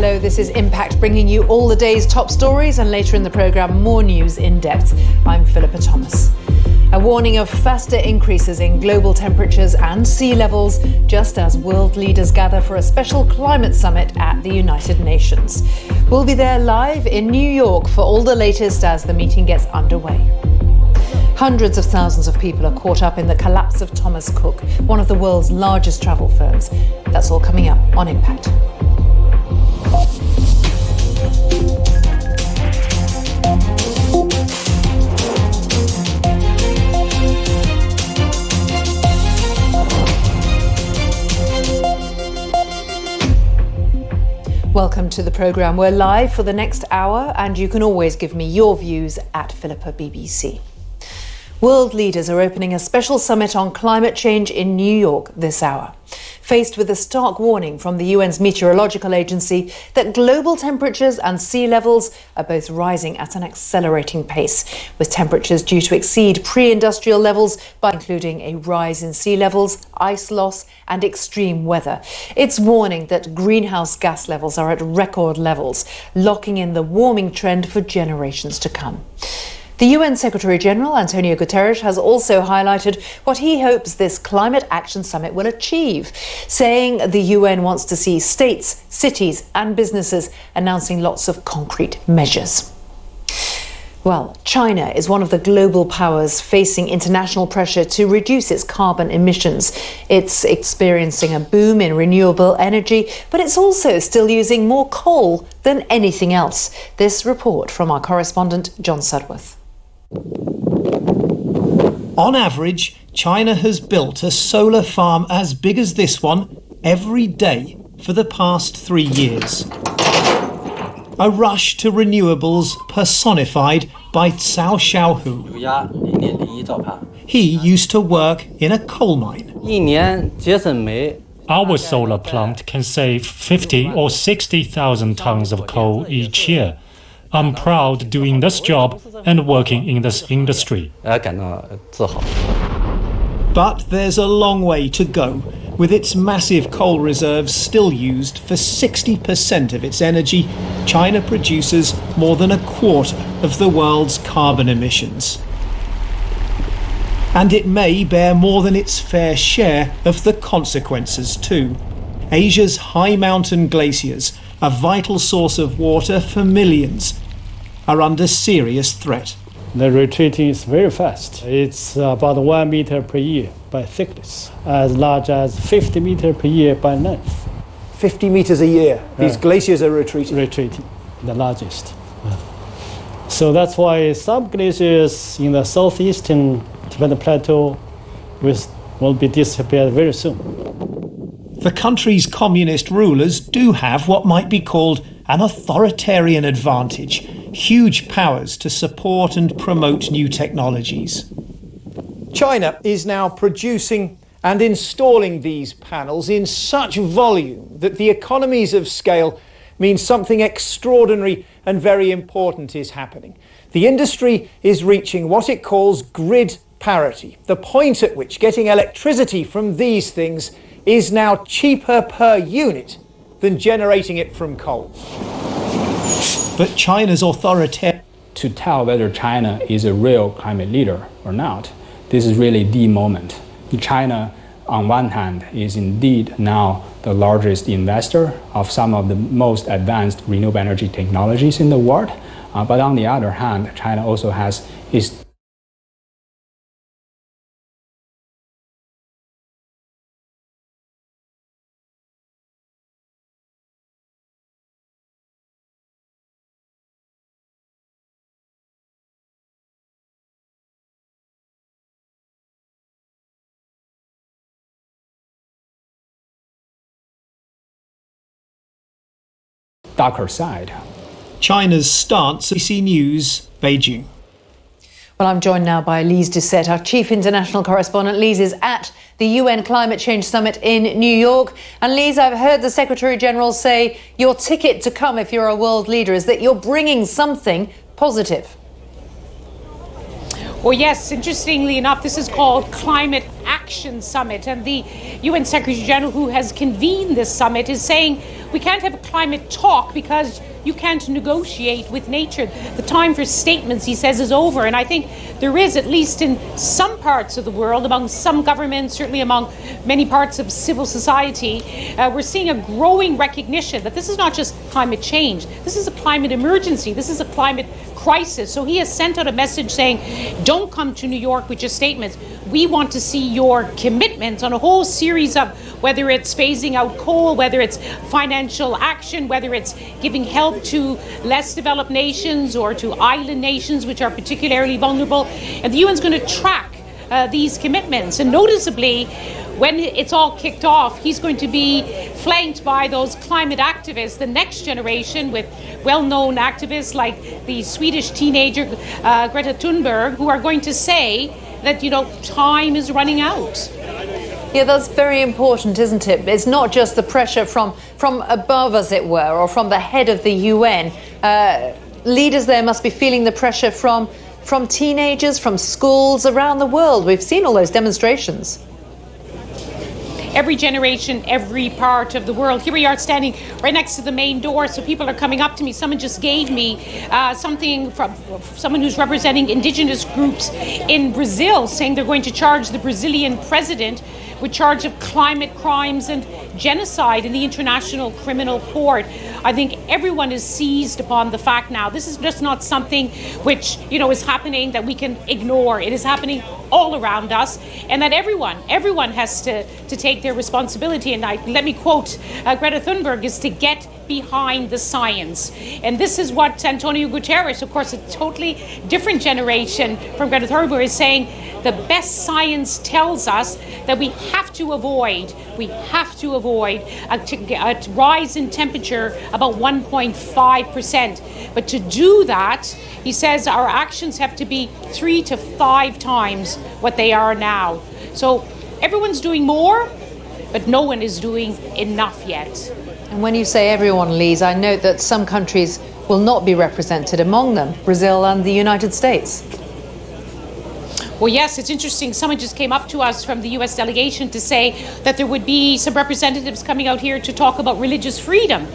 Hello, this is Impact, bringing you all the day's top stories, and later in the programme, more news in depth. I'm Philippa Thomas. A warning of faster increases in global temperatures and sea levels, just as world leaders gather for a special climate summit at the United Nations. We'll be there live in New York for all the latest as the meeting gets underway. Hundreds of thousands of people are caught up in the collapse of Thomas Cook, one of the world's largest travel firms. That's all coming up on Impact. Welcome to the programme. We're live for the next hour, and you can always give me your views at Philippa BBC. World leaders are opening a special summit on climate change in New York this hour, faced with a stark warning from the UN's meteorological agency that global temperatures and sea levels are both rising at an accelerating pace, with temperatures due to exceed pre-industrial levels by including a rise in sea levels, ice loss and extreme weather. It's warning that greenhouse gas levels are at record levels, locking in the warming trend for generations to come. The UN Secretary-General, Antonio Guterres, has also highlighted what he hopes this Climate Action Summit will achieve, saying the UN wants to see states, cities and businesses announcing lots of concrete measures. Well, China is one of the global powers facing international pressure to reduce its carbon emissions. It's experiencing a boom in renewable energy, but it's also still using more coal than anything else. This report from our correspondent, John Sudworth. On average, China has built a solar farm as big as this one every day for the past 3 years. A rush to renewables personified by Cao Xiaohu. He used to work in a coal mine. Our solar plant can save 50 or 60,000 tons of coal each year. I'm proud doing this job and working in this industry. But there's a long way to go, with its massive coal reserves still used for 60% of its energy. China produces more than a quarter of the world's carbon emissions. And it may bear more than its fair share of the consequences too. Asia's high mountain glaciers, a vital source of water for millions, are under serious threat. The retreating is very fast. It's about 1 meter per year by thickness, as large as 50 meters per year by length. 50 meters a year, these glaciers are retreating? Retreating, the largest. So that's why some glaciers in the southeastern Tibetan Plateau will be disappeared very soon. The country's communist rulers do have what might be called an authoritarian advantage, huge powers to support and promote new technologies. China is now producing and installing these panels in such volume that the economies of scale mean something extraordinary and very important is happening. The industry is reaching what it calls grid parity, the point at which getting electricity from these things is now cheaper per unit than generating it from coal. But China's authoritarian... To tell whether China is a real climate leader or not, this is really the moment. China, on one hand, is indeed now the largest investor of some of the most advanced renewable energy technologies in the world. But on the other hand, China also has its darker side. China's stance, BBC News, Beijing. Well, I'm joined now by Lise Doucette, our chief international correspondent. Lise is at the UN Climate Change Summit in New York. And Lise, I've heard the Secretary-General say your ticket to come if you're a world leader is that you're bringing something positive. Well, yes, interestingly enough, this is called Climate Action Summit. And the UN Secretary General who has convened this summit is saying we can't have a climate talk because you can't negotiate with nature. The time for statements, he says, is over. And I think there is, at least in some parts of the world, among some governments, certainly among many parts of civil society, we're seeing a growing recognition that this is not just climate change. This is a climate emergency. This is a climate crisis. So he has sent out a message saying, don't come to New York with your statements. We want to see your commitments on a whole series of, whether it's phasing out coal, whether it's financial action, whether it's giving help to less developed nations or to island nations which are particularly vulnerable. And the UN is going to track these commitments. And noticeably, when it's all kicked off, he's going to be flanked by those climate activists, the next generation, with well-known activists like the Swedish teenager Greta Thunberg, who are going to say that, time is running out. Yeah, that's very important, isn't it? It's not just the pressure from above, as it were, or from the head of the UN. Leaders there must be feeling the pressure from teenagers, from schools around the world. We've seen all those demonstrations. Every generation, every part of the world. Here we are standing right next to the main door, so people are coming up to me. Someone just gave me something from someone who's representing indigenous groups in Brazil, saying they're going to charge the Brazilian president with charge of climate crimes and genocide in the International Criminal Court. I think everyone is seized upon the fact now. This is just not something which, is happening that we can ignore. It is happening all around us, and that everyone has to take their responsibility. And let me quote Greta Thunberg, is to get behind the science. And this is what Antonio Guterres, of course, a totally different generation from Greta Thunberg, is saying. The best science tells us that we have to avoid a rise in temperature about 1.5%. But to do that, he says our actions have to be 3 to 5 times what they are now. So everyone's doing more, but no one is doing enough yet. And when you say everyone, Lise, I note that some countries will not be represented, among them Brazil and the United States. Well, yes, it's interesting. Someone just came up to us from the U.S. delegation to say that there would be some representatives coming out here to talk about religious freedom.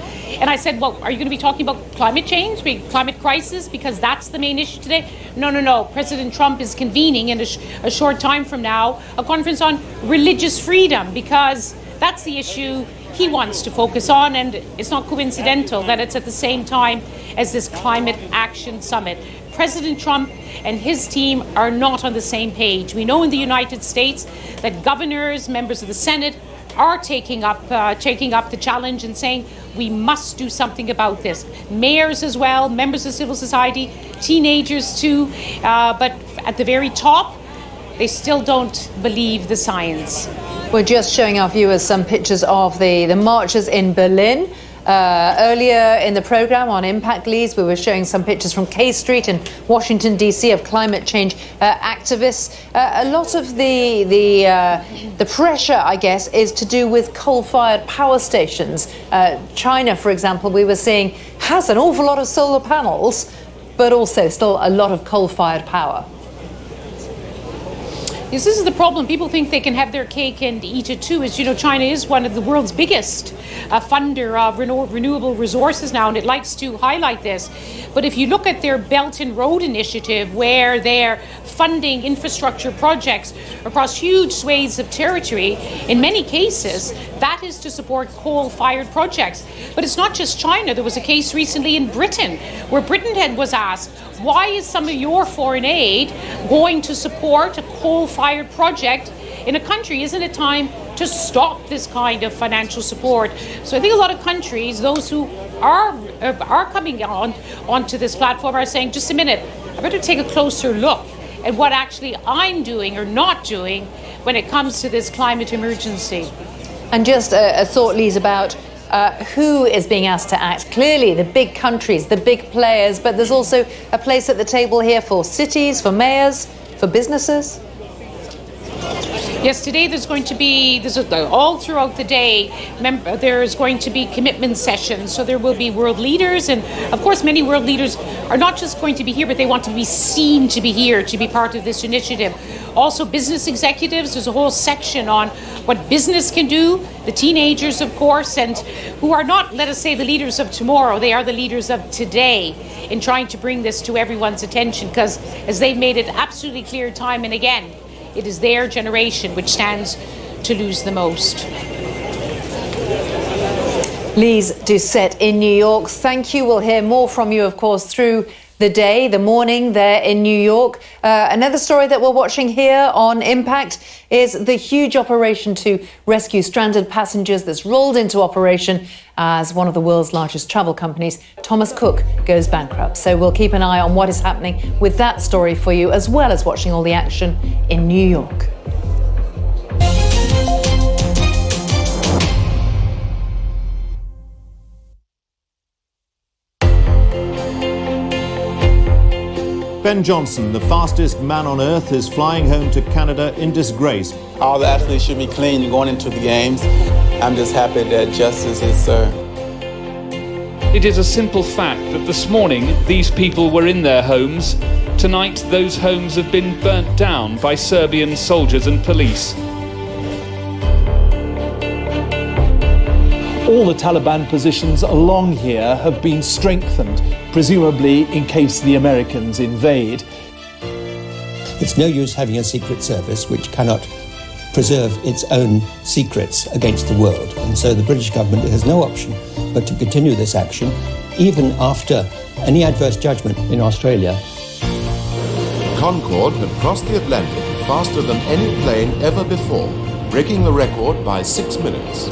And I said, well, are you going to be talking about climate change, climate crisis, because that's the main issue today? No. President Trump is convening in a short time from now a conference on religious freedom, because that's the issue he wants to focus on. And it's not coincidental that it's at the same time as this Climate Action Summit. President Trump and his team are not on the same page. We know in the United States that governors, members of the Senate, are taking up the challenge and saying we must do something about this. Mayors as well, members of civil society, teenagers too. But at the very top, they still don't believe the science. We're just showing our viewers some pictures of the marches in Berlin. Earlier in the programme on Impact Leads, we were showing some pictures from K Street in Washington, D.C. of climate change activists. A lot of the pressure, I guess, is to do with coal-fired power stations. China, for example, we were seeing, has an awful lot of solar panels, but also still a lot of coal-fired power. Yes, this is the problem. People think they can have their cake and eat it too. As China is one of the world's biggest funder of renewable resources now, and it likes to highlight this. But if you look at their Belt and Road Initiative, where they're funding infrastructure projects across huge swathes of territory, in many cases, that is to support coal-fired projects. But it's not just China. There was a case recently in Britain, where Britain was asked, why is some of your foreign aid going to support a coal-fired project in a country? Isn't it time to stop this kind of financial support? So I think a lot of countries, those who are coming onto this platform, are saying, just a minute, I better take a closer look at what actually I'm doing or not doing when it comes to this climate emergency. And just a thought, Lise, about who is being asked to act. Clearly the big countries, the big players, but there's also a place at the table here for cities, for mayors, for businesses. Yes, today there's going to be, all throughout the day, there's going to be commitment sessions. So there will be world leaders, and of course many world leaders are not just going to be here, but they want to be seen to be here, to be part of this initiative. Also business executives, there's a whole section on what business can do, the teenagers of course, and who are not, let us say, the leaders of tomorrow, they are the leaders of today in trying to bring this to everyone's attention, because as they've made it absolutely clear time and again, it is their generation which stands to lose the most. Lise Doucette in New York, thank you. We'll hear more from you, of course, through the day, the morning there in New York. Another story that we're watching here on Impact is the huge operation to rescue stranded passengers that's rolled into operation as one of the world's largest travel companies, Thomas Cook, goes bankrupt. So we'll keep an eye on what is happening with that story for you, as well as watching all the action in New York. Ben Johnson, the fastest man on earth, is flying home to Canada in disgrace. All the athletes should be clean going into the games. I'm just happy that justice is served. It is a simple fact that this morning these people were in their homes. Tonight those homes have been burnt down by Serbian soldiers and police. All the Taliban positions along here have been strengthened, presumably in case the Americans invade. It's no use having a secret service which cannot preserve its own secrets against the world. And so the British government has no option but to continue this action, even after any adverse judgment in Australia. Concorde had crossed the Atlantic faster than any plane ever before, breaking the record by 6 minutes.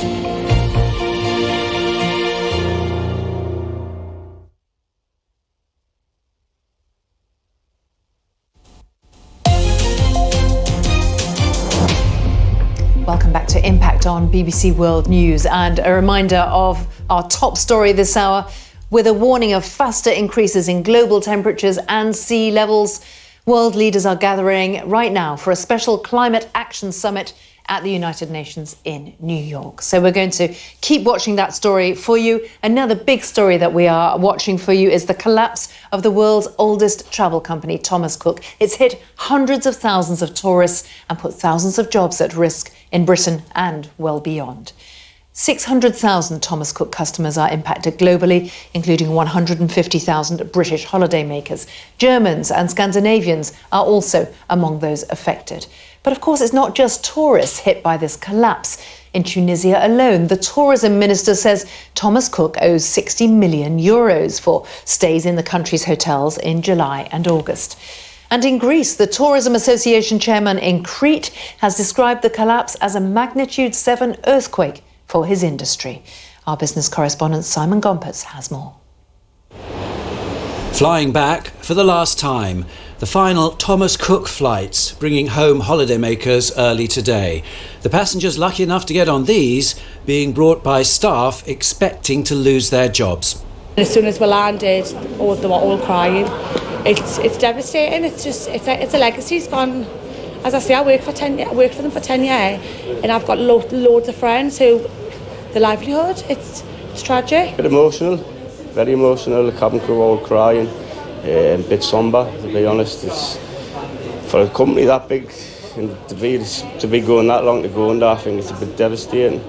Welcome back to Impact on BBC World News, and a reminder of our top story this hour, with a warning of faster increases in global temperatures and sea levels. World leaders are gathering right now for a special climate action summit at the United Nations in New York. So we're going to keep watching that story for you. Another big story that we are watching for you is the collapse of the world's oldest travel company, Thomas Cook. It's hit hundreds of thousands of tourists and put thousands of jobs at risk in Britain and well beyond. 600,000 Thomas Cook customers are impacted globally, including 150,000 British holidaymakers. Germans and Scandinavians are also among those affected. But of course, it's not just tourists hit by this collapse. In Tunisia alone, the tourism minister says Thomas Cook owes 60 million euros for stays in the country's hotels in July and August. And in Greece, the Tourism Association chairman in Crete has described the collapse as a magnitude 7 earthquake for his industry. Our business correspondent Simon Gompers has more. Flying back for the last time, the final Thomas Cook flights bringing home holidaymakers early today. The passengers lucky enough to get on these being brought by staff expecting to lose their jobs. As soon as we landed, they were all crying. It's devastating. It's a legacy. It's gone. As I say, I worked for them for 10 years, and I've got loads of friends who the livelihood. It's tragic. A bit emotional, very emotional. The cabin crew all crying, a bit sombre. To be honest, it's for a company that big and to be going that long to go under. I think it's a bit devastating.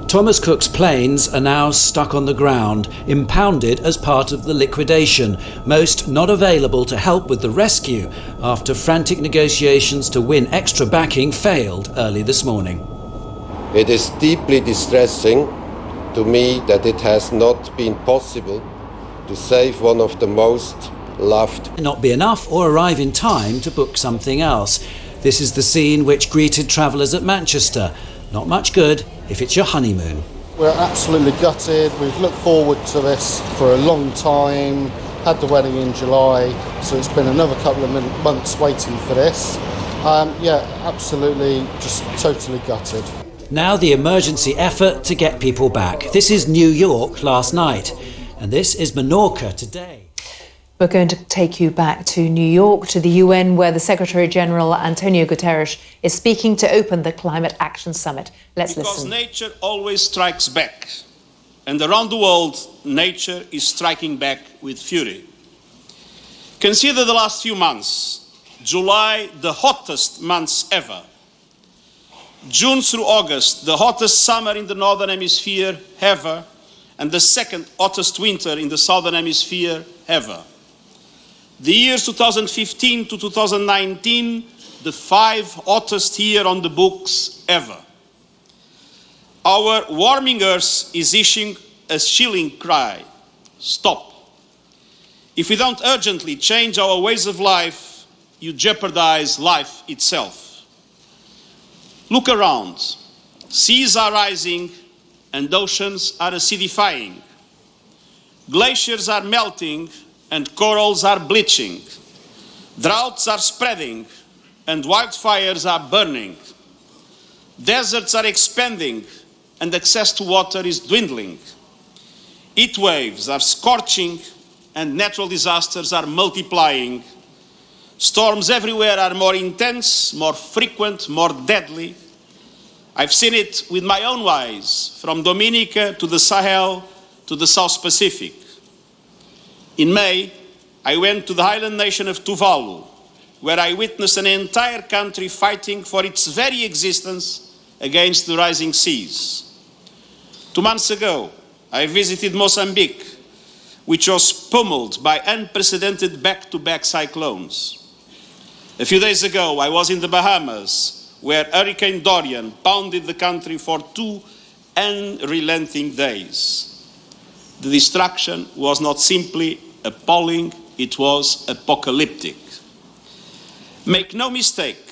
Thomas Cook's planes are now stuck on the ground, impounded as part of the liquidation, most not available to help with the rescue after frantic negotiations to win extra backing failed early this morning. It is deeply distressing to me that it has not been possible to save one of the most loved. Not be enough or arrive in time to book something else. This is the scene which greeted travellers at Manchester. Not much good if it's your honeymoon. We're absolutely gutted. We've looked forward to this for a long time, had the wedding in July, so it's been another couple of months waiting for this. Absolutely, just totally gutted. Now the emergency effort to get people back. This is New York last night, and this is Menorca today. We're going to take you back to New York, to the UN, where the Secretary General Antonio Guterres is speaking to open the Climate Action Summit. Let's listen. Because nature always strikes back, and around the world, nature is striking back with fury. Consider the last few months. July, the hottest months ever. June through August, the hottest summer in the Northern Hemisphere ever, and the second hottest winter in the Southern Hemisphere ever. The years 2015 to 2019, the 5 hottest year on the books ever. Our warming Earth is issuing a chilling cry. Stop. If we don't urgently change our ways of life, you jeopardize life itself. Look around. Seas are rising and oceans are acidifying. Glaciers are melting and corals are bleaching. Droughts are spreading and wildfires are burning. Deserts are expanding and access to water is dwindling. Heat waves are scorching and natural disasters are multiplying. Storms everywhere are more intense, more frequent, more deadly. I've seen it with my own eyes, from Dominica to the Sahel to the South Pacific. In May, I went to the island nation of Tuvalu, where I witnessed an entire country fighting for its very existence against the rising seas. 2 months ago, I visited Mozambique, which was pummeled by unprecedented back-to-back cyclones. A few days ago, I was in the Bahamas, where Hurricane Dorian pounded the country for 2 unrelenting days. The destruction was not simply appalling, it was apocalyptic. Make no mistake,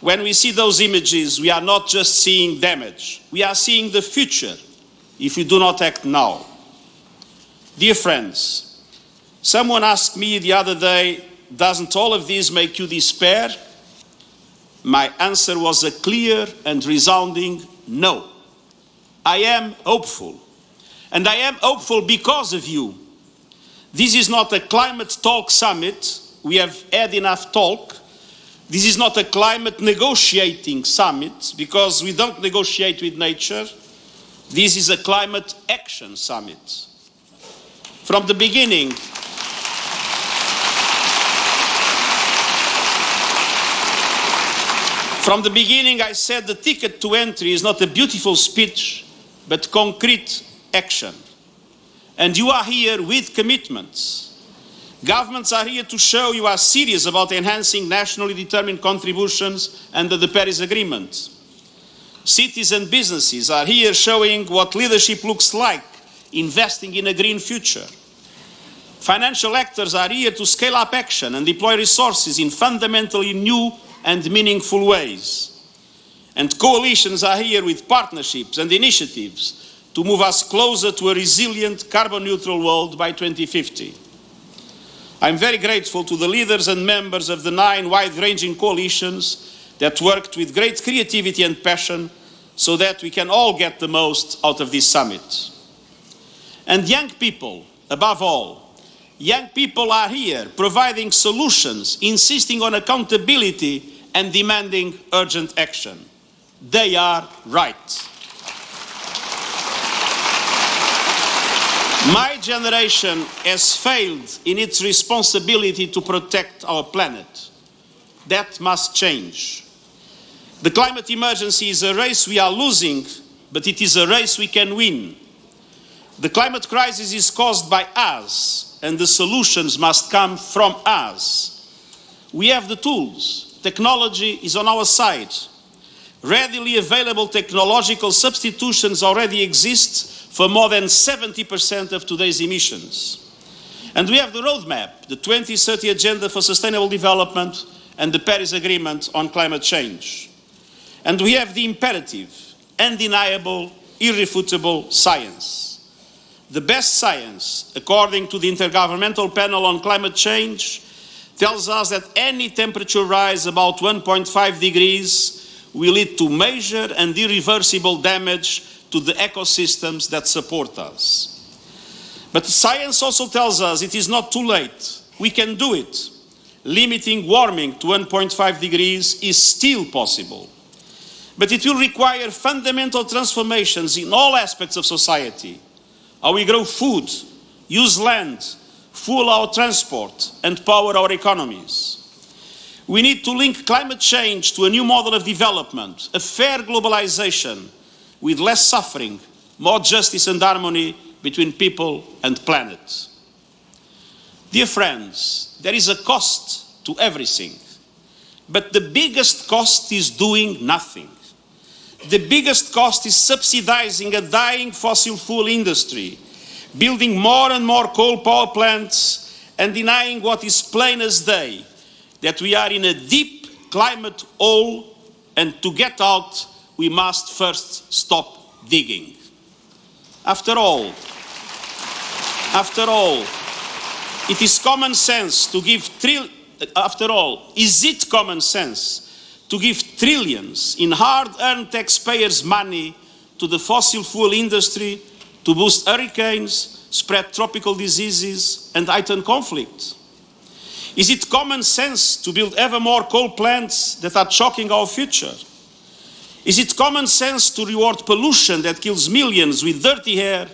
when we see those images, we are not just seeing damage, we are seeing the future if we do not act now. Dear friends, someone asked me the other day, doesn't all of this make you despair? My answer was a clear and resounding no. I am hopeful. And I am hopeful because of you. This is not a climate talk summit. We have had enough talk. This is not a climate negotiating summit because we don't negotiate with nature. This is a climate action summit. From the beginning, I said the ticket to entry is not a beautiful speech, but concrete action. And you are here with commitments. Governments are here to show you are serious about enhancing nationally determined contributions under the Paris Agreement. Cities and businesses are here showing what leadership looks like, investing in a green future. Financial actors are here to scale up action and deploy resources in fundamentally new and meaningful ways. And coalitions are here with partnerships and initiatives to move us closer to a resilient carbon-neutral world by 2050. I'm very grateful to the leaders and members of the 9 wide-ranging coalitions that worked with great creativity and passion so that we can all get the most out of this summit. And young people, above all, young people are here providing solutions, insisting on accountability and demanding urgent action. They are right. My generation has failed in its responsibility to protect our planet. That must change. The climate emergency is a race we are losing, but it is a race we can win. The climate crisis is caused by us, and the solutions must come from us. We have the tools. Technology is on our side. Readily available technological substitutions already exist for more than 70% of today's emissions. And we have the roadmap, the 2030 Agenda for Sustainable Development and the Paris Agreement on climate change. And we have the imperative, undeniable, irrefutable science. The best science, according to the Intergovernmental Panel on Climate Change, tells us that any temperature rise about 1.5 degrees will lead to major and irreversible damage to the ecosystems that support us. But science also tells us it is not too late We can do it. Limiting warming to 1.5 degrees is still possible. But it will require fundamental transformations in all aspects of society. How we grow food, use land, fuel our transport, and power our economies. We need to link climate change to a new model of development, a fair globalization with less suffering, more justice and harmony between people and planet. Dear friends, there is a cost to everything, but the biggest cost is doing nothing. The biggest cost is subsidizing a dying fossil fuel industry, building more and more coal power plants, and denying what is plain as day, that we are in a deep climate hole, and to get out, we must first stop digging. After all, it is common sense to give is it common sense to give trillions in hard-earned taxpayers' money to the fossil fuel industry to boost hurricanes, spread tropical diseases, and heighten conflict? Is it common sense to build ever more coal plants that are choking our future? Is it common sense to reward pollution that kills millions with dirty air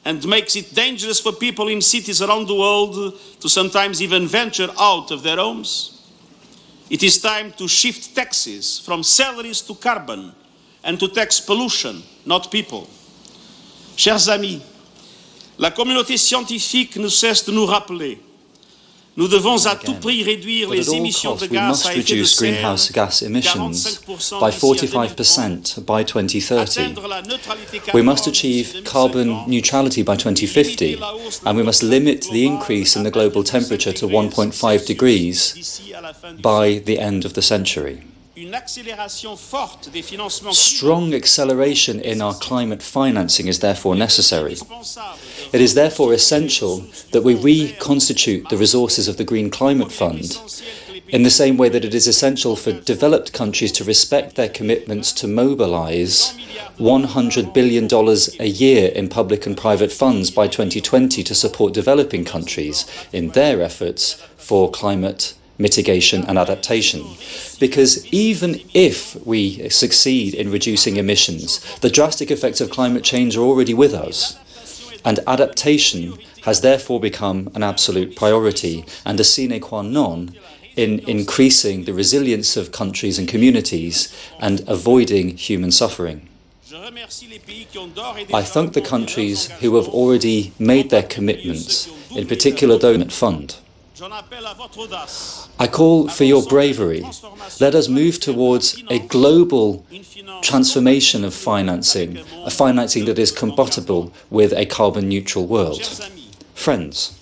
and makes it dangerous for people in cities around the world to sometimes even venture out of their homes? It is time to shift taxes from salaries to carbon and to tax pollution, not people. Chers amis, la communauté scientifique ne cesse de nous rappeler. Nous devons à tout prix réduire les émissions de gaz à effet de serre greenhouse gas emissions by 45% by 2030. We must achieve carbon neutrality by 2050, and we must limit the increase in the global temperature to 1.5 degrees by the end of the century. Strong acceleration in our climate financing is therefore necessary. It is therefore essential that we reconstitute the resources of the Green Climate Fund in the same way that it is essential for developed countries to respect their commitments to mobilize $100 billion a year in public and private funds by 2020 to support developing countries in their efforts for climate mitigation and adaptation. Because even if we succeed in reducing emissions, the drastic effects of climate change are already with us. And adaptation has therefore become an absolute priority and a sine qua non in increasing the resilience of countries and communities and avoiding human suffering. I thank the countries who have already made their commitments, in particular the Development Fund. I call for your bravery. Let us move towards a global transformation of financing, a financing that is compatible with a carbon-neutral world. Friends,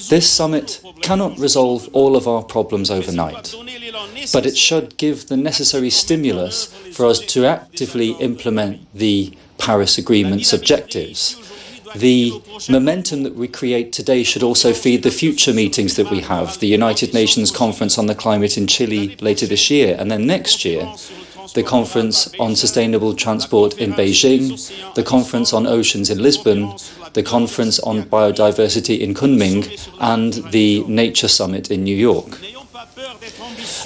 this summit cannot resolve all of our problems overnight, but it should give the necessary stimulus for us to actively implement the Paris Agreement's objectives. The momentum that we create today should also feed the future meetings that we have, the United Nations Conference on the Climate in Chile later this year, and then next year, the Conference on Sustainable Transport in Beijing, the Conference on Oceans in Lisbon, the Conference on Biodiversity in Kunming, and the Nature Summit in New York.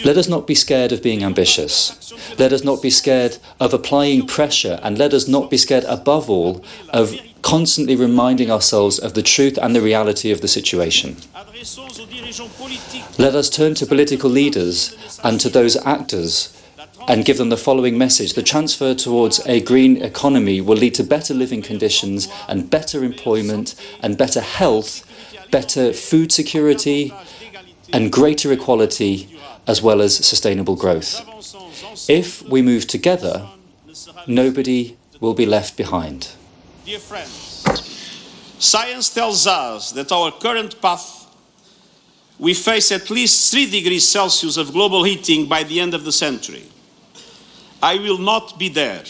Let us not be scared of being ambitious. Let us not be scared of applying pressure, and let us not be scared, above all, of constantly reminding ourselves of the truth and the reality of the situation. Let us turn to political leaders and to those actors and give them the following message. The transfer towards a green economy will lead to better living conditions and better employment and better health, better food security and greater equality, as well as sustainable growth. If we move together, nobody will be left behind. Dear friends, science tells us that our current path, we face at least 3 degrees Celsius of global heating by the end of the century. I will not be there,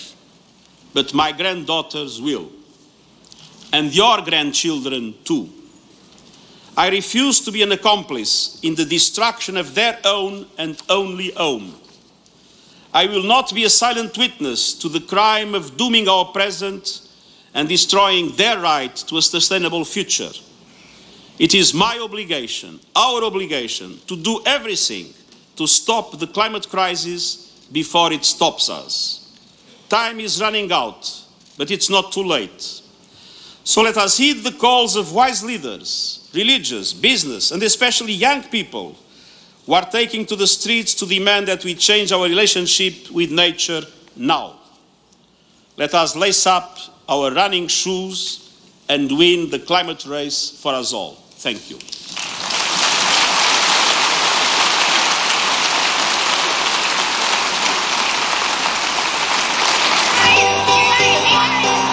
but my granddaughters will, and your grandchildren too. I refuse to be an accomplice in the destruction of their own and only home. I will not be a silent witness to the crime of dooming our present and destroying their right to a sustainable future. It is my obligation, our obligation, to do everything to stop the climate crisis before it stops us. Time is running out, but it's not too late. So let us heed the calls of wise leaders, religious, business, and especially young people who are taking to the streets to demand that we change our relationship with nature now. Let us lace up our running shoes and win the climate race for us all. Thank you.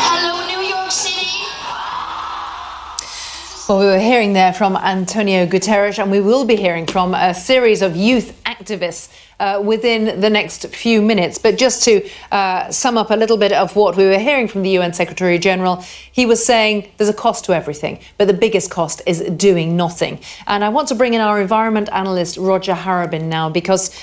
Hello, New York City. Well, we were hearing there from Antonio Guterres, and we will be hearing from a series of youth activists within the next few minutes. But just to sum up a little bit of what we were hearing from the UN Secretary General, he was saying there's a cost to everything, but the biggest cost is doing nothing. And I want to bring in our environment analyst, Roger Harabin, now, because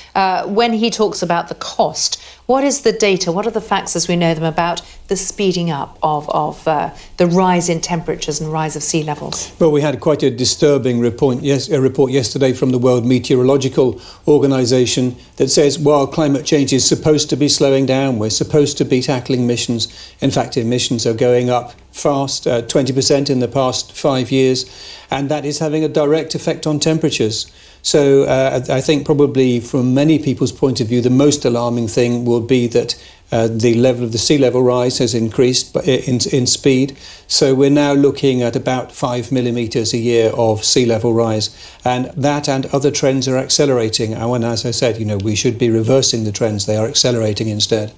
when he talks about the cost, what is the data? What are the facts as we know them about the speeding up of the rise in temperatures and rise of sea levels? Well, we had quite a disturbing report yesterday from the World Meteorological Organization that says, while climate change is supposed to be slowing down, we're supposed to be tackling emissions. In fact, emissions are going up fast, 20% in the past 5 years, and that is having a direct effect on temperatures. So I think probably from many people's point of view, the most alarming thing will be that the level of the sea level rise has increased in speed. So we're now looking at about 5 millimetres a year of sea level rise. And that and other trends are accelerating. And as I said, we should be reversing the trends. They are accelerating instead.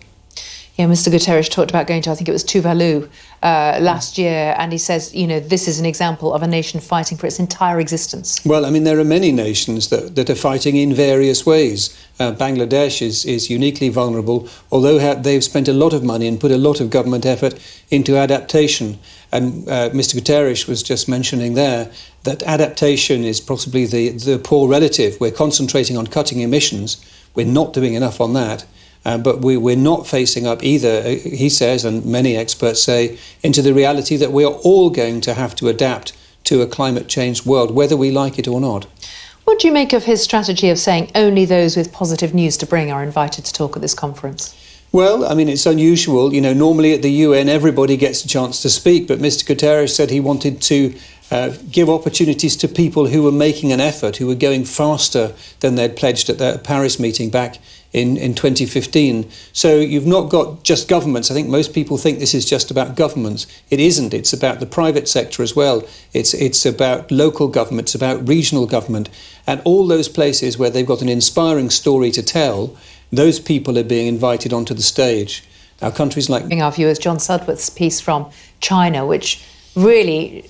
Yeah, Mr. Guterres talked about going to, I think it was Tuvalu last year, and he says, this is an example of a nation fighting for its entire existence. Well, I mean, there are many nations that are fighting in various ways. Bangladesh is uniquely vulnerable, although they've spent a lot of money and put a lot of government effort into adaptation. And Mr. Guterres was just mentioning there that adaptation is possibly the poor relative. We're concentrating on cutting emissions. We're not doing enough on that. But we're not facing up either, he says, and many experts say, into the reality that we are all going to have to adapt to a climate changed world, whether we like it or not. What do you make of his strategy of saying only those with positive news to bring are invited to talk at this conference? Well, I mean, it's unusual. Normally at the UN, everybody gets a chance to speak, but Mr. Guterres said he wanted to give opportunities to people who were making an effort, who were going faster than they'd pledged at the Paris meeting back in 2015. So you've not got just governments. I think most people think this is just about governments. It isn't. It's about the private sector as well. It's about local government. It's about regional government. And all those places where they've got an inspiring story to tell, those people are being invited onto the stage. Now, countries like... Our viewers, John Sudworth's piece from China, which really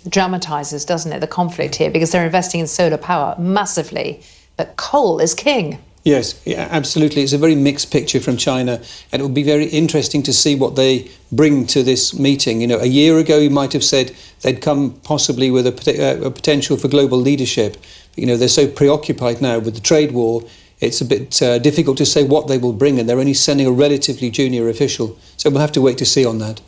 dramatises, doesn't it, the conflict here, because they're investing in solar power massively, but coal is king. Yes, yeah, absolutely. It's a very mixed picture from China, and it will be very interesting to see what they bring to this meeting. A year ago, you might have said they'd come possibly with a potential for global leadership. But, they're so preoccupied now with the trade war, it's a bit difficult to say what they will bring, and they're only sending a relatively junior official. So we'll have to wait to see on that.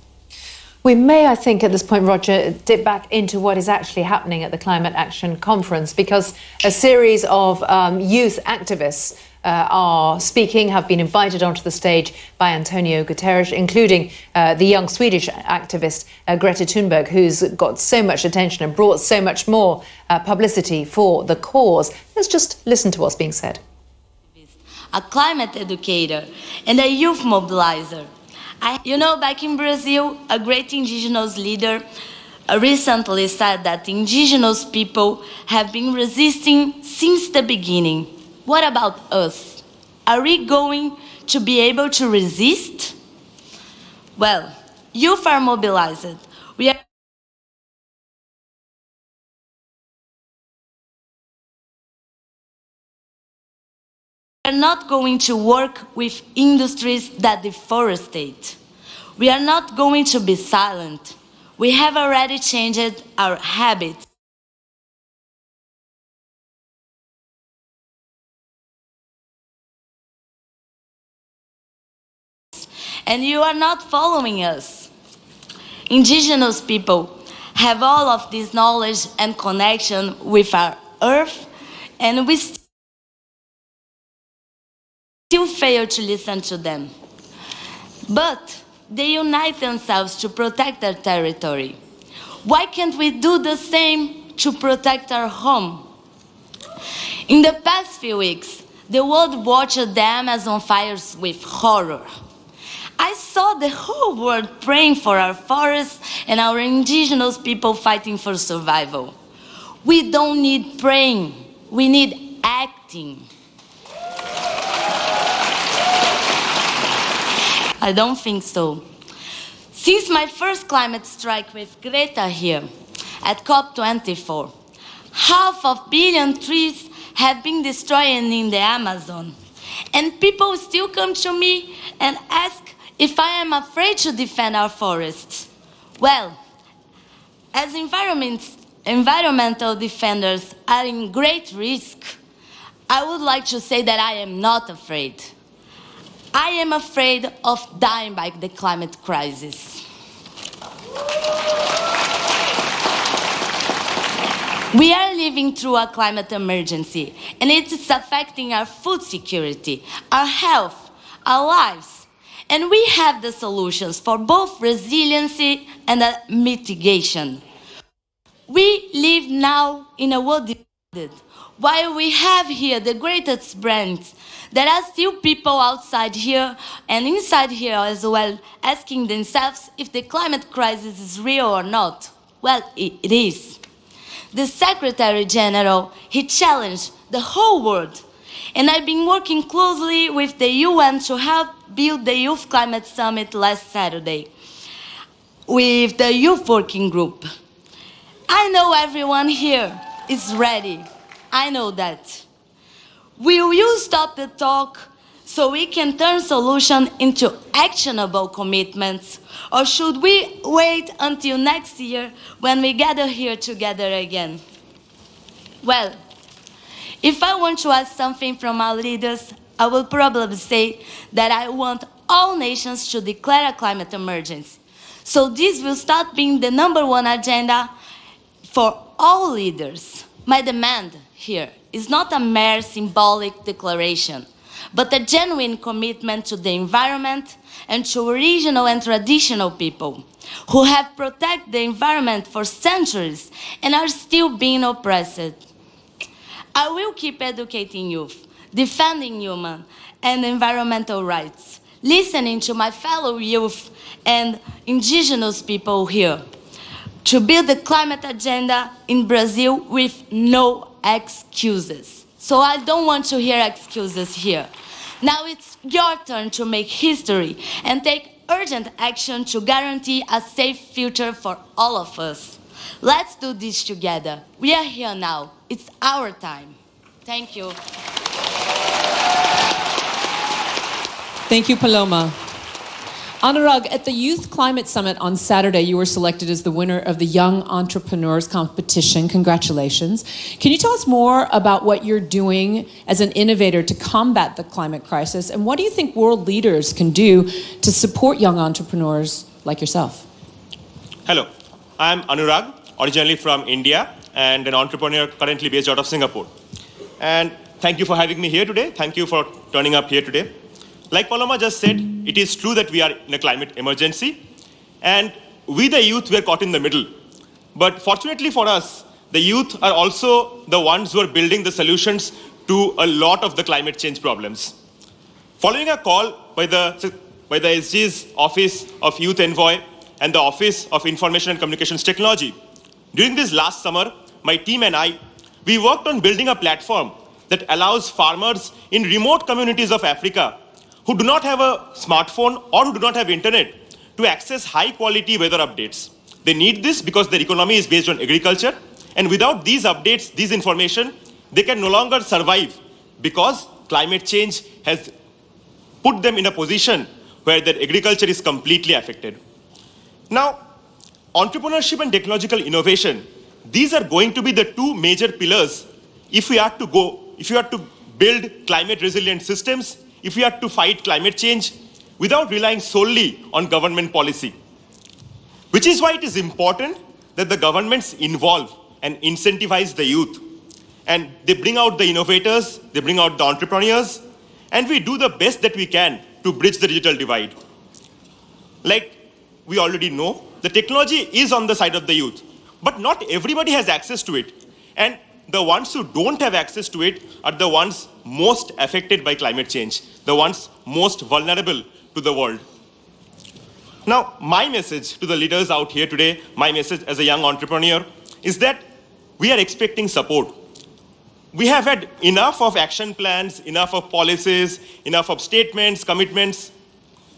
We may, I think, at this point, Roger, dip back into what is actually happening at the Climate Action Conference, because a series of youth activists are speaking, have been invited onto the stage by Antonio Guterres, including the young Swedish activist Greta Thunberg, who's got so much attention and brought so much more publicity for the cause. Let's just listen to what's being said. A climate educator and a youth mobilizer. Back in Brazil, a great indigenous leader recently said that indigenous people have been resisting since the beginning. What about us? Are we going to be able to resist? Well, youth are mobilized. We are not going to work with industries that deforestate. We are not going to be silent. We have already changed our habits. And you are not following us. Indigenous people have all of this knowledge and connection with our Earth, and we still fail to listen to them. But they unite themselves to protect their territory. Why can't we do the same to protect our home? In the past few weeks, the world watched the Amazon fires with horror. I saw the whole world praying for our forests and our indigenous people fighting for survival. We don't need praying, we need acting. I don't think so. Since my first climate strike with Greta here at COP24, 500 million trees have been destroyed in the Amazon. And people still come to me and ask if I am afraid to defend our forests. Well, as environmental defenders are in great risk, I would like to say that I am not afraid. I am afraid of dying by the climate crisis. We are living through a climate emergency, and it is affecting our food security, our health, our lives. And we have the solutions for both resiliency and mitigation. We live now in a world divided. While we have here the greatest brands, there are still people outside here and inside here as well asking themselves if the climate crisis is real or not. Well, it is. The Secretary General, he challenged the whole world. And I've been working closely with the UN to help build the Youth Climate Summit last Saturday with the Youth Working Group. I know everyone here is ready. I know that. Will you stop the talk so we can turn solutions into actionable commitments? Or should we wait until next year when we gather here together again? Well, if I want to ask something from our leaders, I will probably say that I want all nations to declare a climate emergency. So this will start being the #1 agenda for all leaders. My demand here is not a mere symbolic declaration, but a genuine commitment to the environment and to regional and traditional people who have protected the environment for centuries and are still being oppressed. I will keep educating youth, defending human and environmental rights, listening to my fellow youth and indigenous people here, to build the climate agenda in Brazil with no excuses. So I don't want to hear excuses here. Now it's your turn to make history and take urgent action to guarantee a safe future for all of us. Let's do this together. We are here now. It's our time. Thank you. Thank you, Paloma. Anurag, at the Youth Climate Summit on Saturday, you were selected as the winner of the Young Entrepreneurs Competition. Congratulations. Can you tell us more about what you're doing as an innovator to combat the climate crisis? And what do you think world leaders can do to support young entrepreneurs like yourself? Hello, I'm Anurag, originally from India and an entrepreneur currently based out of Singapore. And thank you for having me here today. Thank you for turning up here today. Like Paloma just said, it is true that we are in a climate emergency, and we the youth were caught in the middle. But fortunately for us, the youth are also the ones who are building the solutions to a lot of the climate change problems. Following a call by the SG's Office of Youth Envoy and the Office of Information and Communications Technology, during this last summer, my team and I, we worked on building a platform that allows farmers in remote communities of Africa who do not have a smartphone or who do not have internet to access high-quality weather updates. They need this because their economy is based on agriculture, and without these updates, this information, they can no longer survive because climate change has put them in a position where their agriculture is completely affected. Now, entrepreneurship and technological innovation, these are going to be the two major pillars if we are to build climate resilient systems, if we are to fight climate change without relying solely on government policy. Which is why it is important that the governments involve and incentivize the youth. And they bring out the innovators, they bring out the entrepreneurs, and we do the best that we can to bridge the digital divide. Like we already know, the technology is on the side of the youth, but not everybody has access to it. And the ones who don't have access to it are the ones most affected by climate change, the ones most vulnerable to the world. Now, my message to the leaders out here today, my message as a young entrepreneur, is that we are expecting support. We have had enough of action plans, enough of policies, enough of statements, commitments.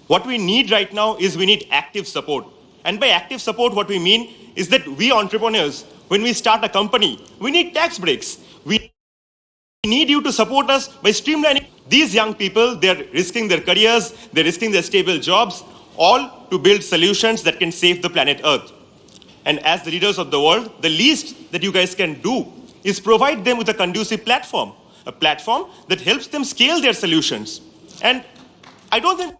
What we need right now is we need active support. And by active support, what we mean is that we entrepreneurs, when we start a company, we need tax breaks. We need you to support us by streamlining. These young people, they're risking their careers, they're risking their stable jobs, all to build solutions that can save the planet Earth. And as the leaders of the world, the least that you guys can do is provide them with a conducive platform, a platform that helps them scale their solutions. And I don't think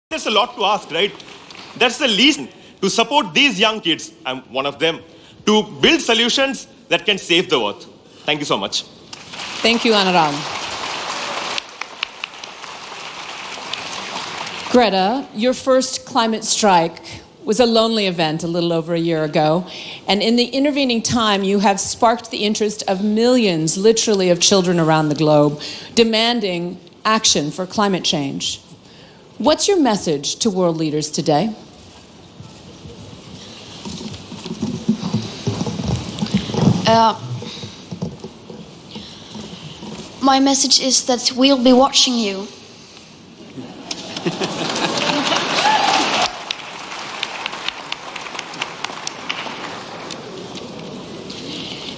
there's a lot to ask, right? That's the least to support these young kids, I'm one of them, to build solutions that can save the earth. Thank you so much. Thank you, Anurag. Greta, your first climate strike was a lonely event a little over a year ago, and in the intervening time you have sparked the interest of millions, literally, of children around the globe, demanding action for climate change. What's your message to world leaders today? My message is that we'll be watching you.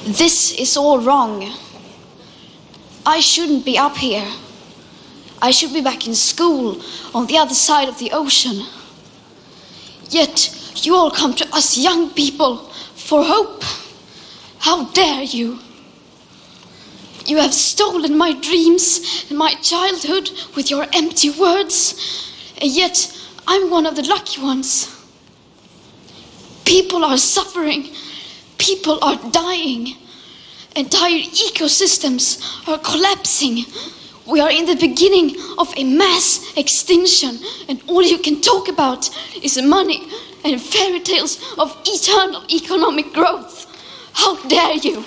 This is all wrong. I shouldn't be up here. I should be back in school on the other side of the ocean. Yet you all come to us young people for hope. How dare you? You have stolen my dreams and my childhood with your empty words, and yet I'm one of the lucky ones. People are suffering. People are dying. Entire ecosystems are collapsing. We are in the beginning of a mass extinction, and all you can talk about is money and fairy tales of eternal economic growth. How dare you?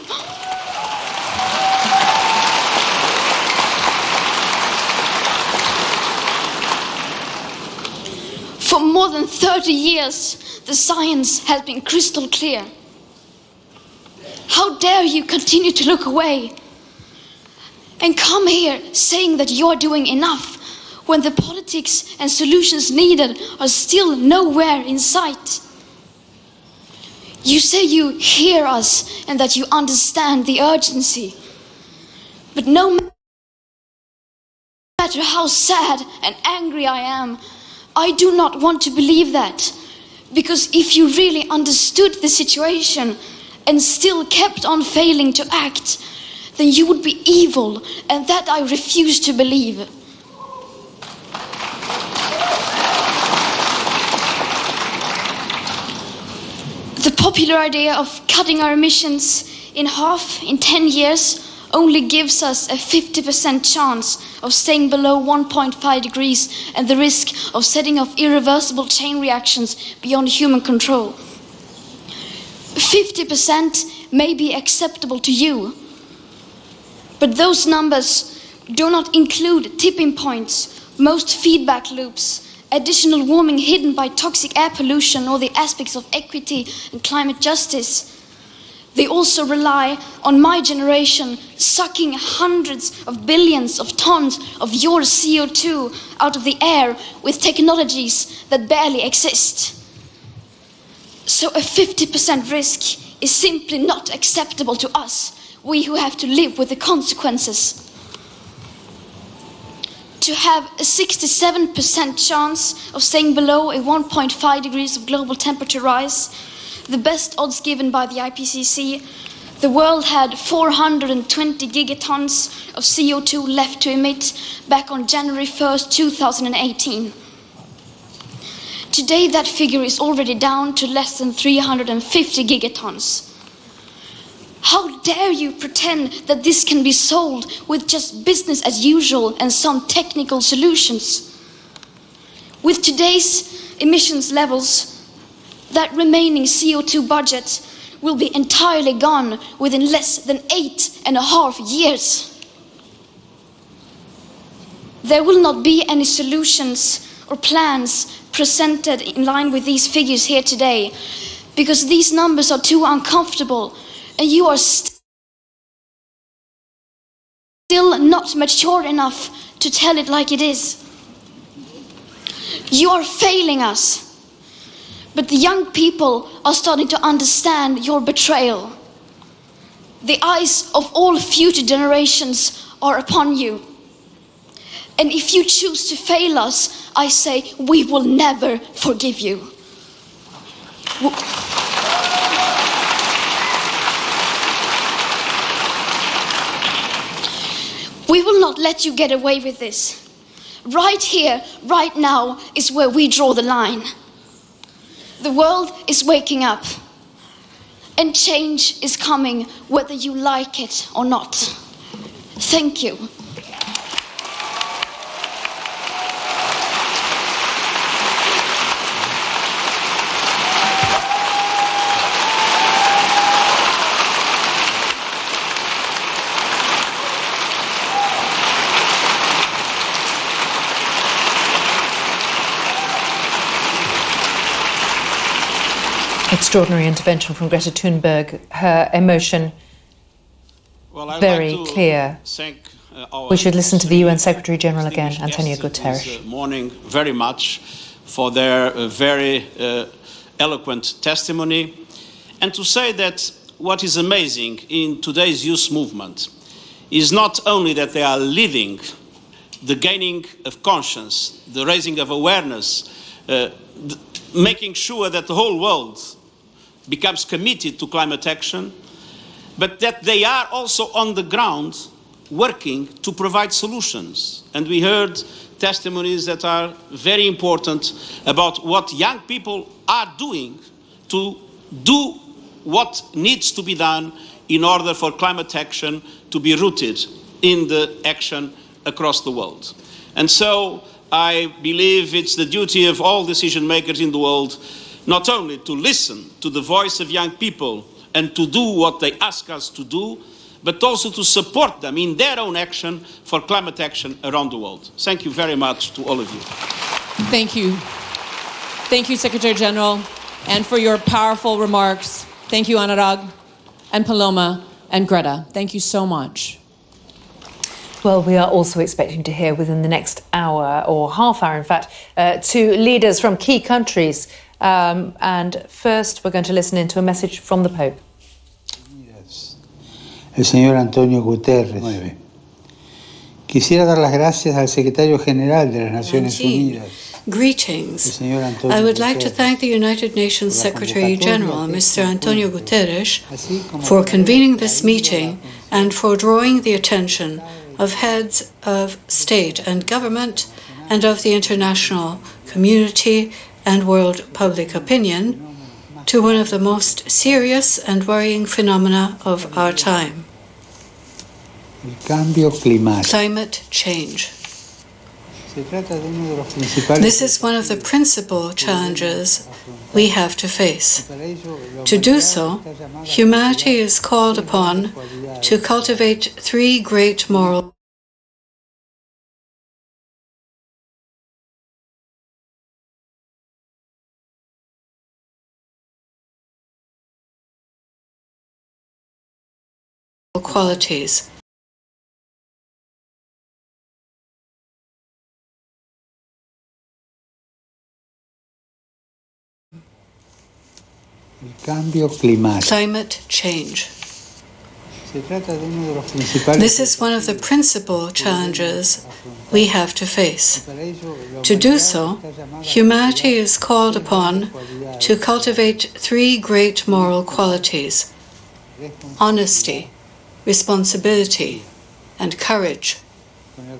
For more than 30 years, the science has been crystal clear. How dare you continue to look away and come here saying that you're doing enough when the politics and solutions needed are still nowhere in sight? You say you hear us and that you understand the urgency, but no matter how sad and angry I am, I do not want to believe that, because if you really understood the situation and still kept on failing to act, then you would be evil, and that I refuse to believe. The popular idea of cutting our emissions in half in 10 years only gives us a 50% chance of staying below 1.5 degrees and the risk of setting off irreversible chain reactions beyond human control. 50% may be acceptable to you, but those numbers do not include tipping points, most feedback loops, additional warming hidden by toxic air pollution, or the aspects of equity and climate justice. They also rely on my generation sucking hundreds of billions of tons of your CO2 out of the air with technologies that barely exist. So a 50% risk is simply not acceptable to us, we who have to live with the consequences. To have a 67% chance of staying below a 1.5 degrees of global temperature rise, the best odds given by the IPCC, the world had 420 gigatons of CO2 left to emit back on January 1st, 2018. Today, that figure is already down to less than 350 gigatons. How dare you pretend that this can be solved with just business as usual and some technical solutions? With today's emissions levels, that remaining CO2 budget will be entirely gone within less than 8.5 years. There will not be any solutions or plans presented in line with these figures here today, because these numbers are too uncomfortable and you are still not mature enough to tell it like it is. You are failing us, but the young people are starting to understand your betrayal. The eyes of all future generations are upon you. And if you choose to fail us, I say we will never forgive you. We will not let you get away with this. Right here, right now, is where we draw the line. The world is waking up, and change is coming whether you like it or not. Thank you. Extraordinary intervention from Greta Thunberg. Her emotion very clear. We should listen to the UN Secretary General again, Antonio Guterres. This morning very much for their very eloquent testimony, and to say that what is amazing in today's youth movement is not only that they are leading the gaining of conscience, the raising of awareness, making sure that the whole world becomes committed to climate action, but that they are also on the ground working to provide solutions. And we heard testimonies that are very important about what young people are doing to do what needs to be done in order for climate action to be rooted in the action across the world. And so I believe it's the duty of all decision makers in the world not only to listen to the voice of young people and to do what they ask us to do, but also to support them in their own action for climate action around the world. Thank you very much to all of you. Thank you. Thank you, Secretary General, and for your powerful remarks. Thank you, Anurag, and Paloma, and Greta. Thank you so much. Well, we are also expecting to hear within the next hour, or half hour in fact, two leaders from key countries. And first, we're going to listen into a message from the Pope. El señor Antonio Guterres. Quisiera dar las gracias al secretario general de las Naciones Unidas. Greetings. I would like to thank the United Nations Secretary General, Mr. Antonio Guterres, for convening this meeting and for drawing the attention of heads of state and government and of the international community and world public opinion to one of the most serious and worrying phenomena of our time: climate change. This is one of the principal challenges we have to face. To do so, humanity is called upon to cultivate three great moral qualities. Climate change. This is one of the principal challenges we have to face. To do so, humanity is called upon to cultivate three great moral qualities: honesty, responsibility, and courage.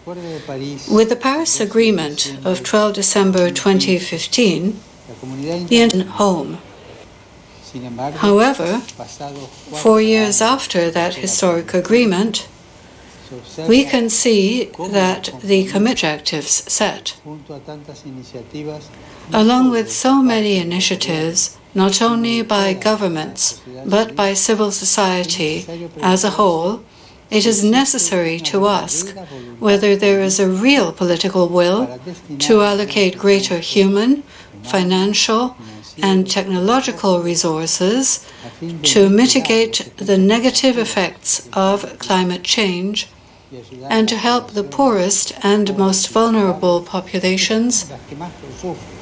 With the Paris Agreement of 12 December 2015, the end home. However, 4 years after that historic agreement, we can see that the objectives set, along with so many initiatives, not only by governments, but by civil society as a whole, it is necessary to ask whether there is a real political will to allocate greater human, financial, and technological resources to mitigate the negative effects of climate change and to help the poorest and most vulnerable populations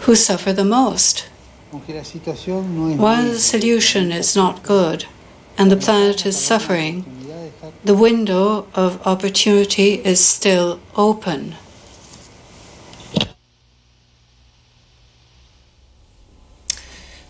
who suffer the most. While the solution is not good and the planet is suffering, the window of opportunity is still open.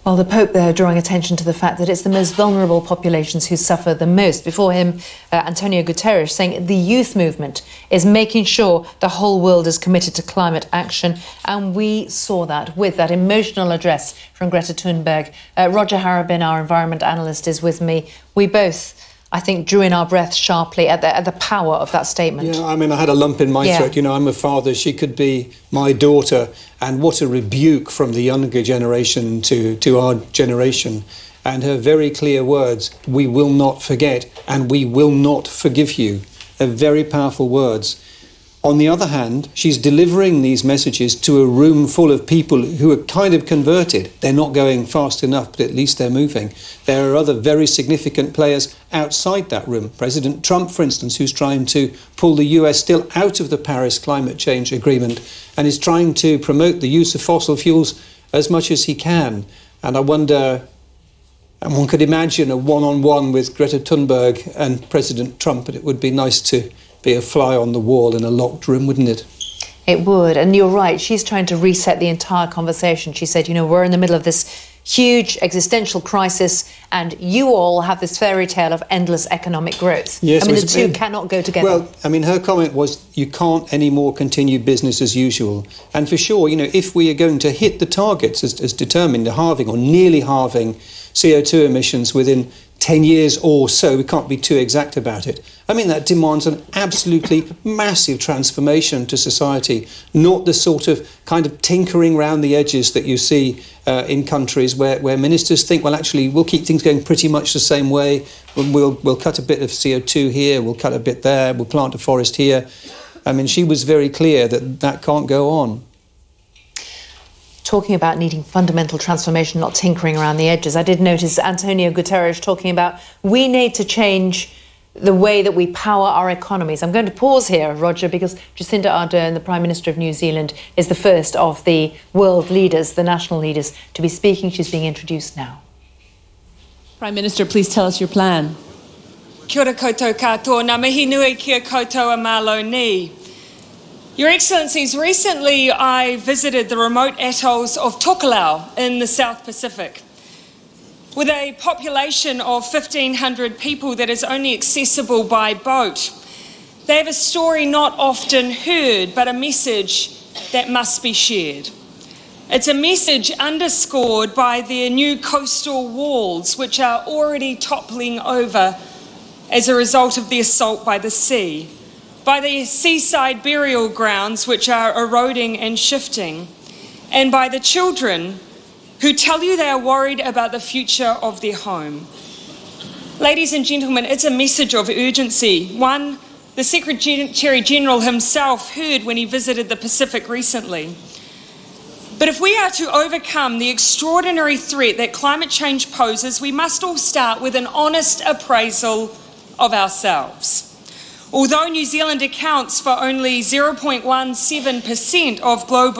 Well, the Pope there drawing attention to the fact that it's the most vulnerable populations who suffer the most. Before him, Antonio Guterres saying the youth movement is making sure the whole world is committed to climate action. And we saw that with that emotional address from Greta Thunberg. Roger Harrabin, our environment analyst, is with me. We both, I think, drew in our breath sharply at the power of that statement. Yeah, I mean, I had a lump in my throat. You know, I'm a father. She could be my daughter. And what a rebuke from the younger generation to our generation. And her very clear words, we will not forget and we will not forgive you. They're very powerful words. On the other hand, she's delivering these messages to a room full of people who are kind of converted. They're not going fast enough, but at least they're moving. There are other very significant players outside that room. President Trump, for instance, who's trying to pull the US still out of the Paris climate change agreement and is trying to promote the use of fossil fuels as much as he can. And I wonder, and one could imagine a one-on-one with Greta Thunberg and President Trump, but it would be nice to be a fly on the wall in a locked room, wouldn't it? It would. And you're right. She's trying to reset the entire conversation. She said, you know, we're in the middle of this huge existential crisis and you all have this fairy tale of endless economic growth. Yes, I mean, the two cannot go together. Well, I mean, her comment was, you can't anymore continue business as usual. And for sure, you know, if we are going to hit the targets as determined, the halving or nearly halving CO2 emissions within 10 years or so, we can't be too exact about it. I mean, that demands an absolutely massive transformation to society, not the sort of kind of tinkering around the edges that you see in countries where ministers think, well, actually, we'll keep things going pretty much the same way. We'll cut a bit of CO2 here, we'll cut a bit there, we'll plant a forest here. I mean, she was very clear that that can't go on. Talking about needing fundamental transformation, not tinkering around the edges, I did notice Antonio Guterres talking about we need to change the way that we power our economies. I'm going to pause here, Roger, because Jacinda Ardern, the Prime Minister of New Zealand, is the first of the world leaders, the national leaders, to be speaking. She's being introduced now. Prime Minister, please tell us your plan. Kia ora koutou katoa, ngā mihi nui kia koutou a malo ni. Your Excellencies, recently I visited the remote atolls of Tokelau in the South Pacific. With a population of 1,500 people that is only accessible by boat, they have a story not often heard, but a message that must be shared. It's a message underscored by their new coastal walls, which are already toppling over as a result of the assault by the sea, by the seaside burial grounds which are eroding and shifting, and by the children who tell you they are worried about the future of their home. Ladies and gentlemen, it's a message of urgency, one the Secretary General himself heard when he visited the Pacific recently. But if we are to overcome the extraordinary threat that climate change poses, we must all start with an honest appraisal of ourselves. Although New Zealand accounts for only 0.17% of global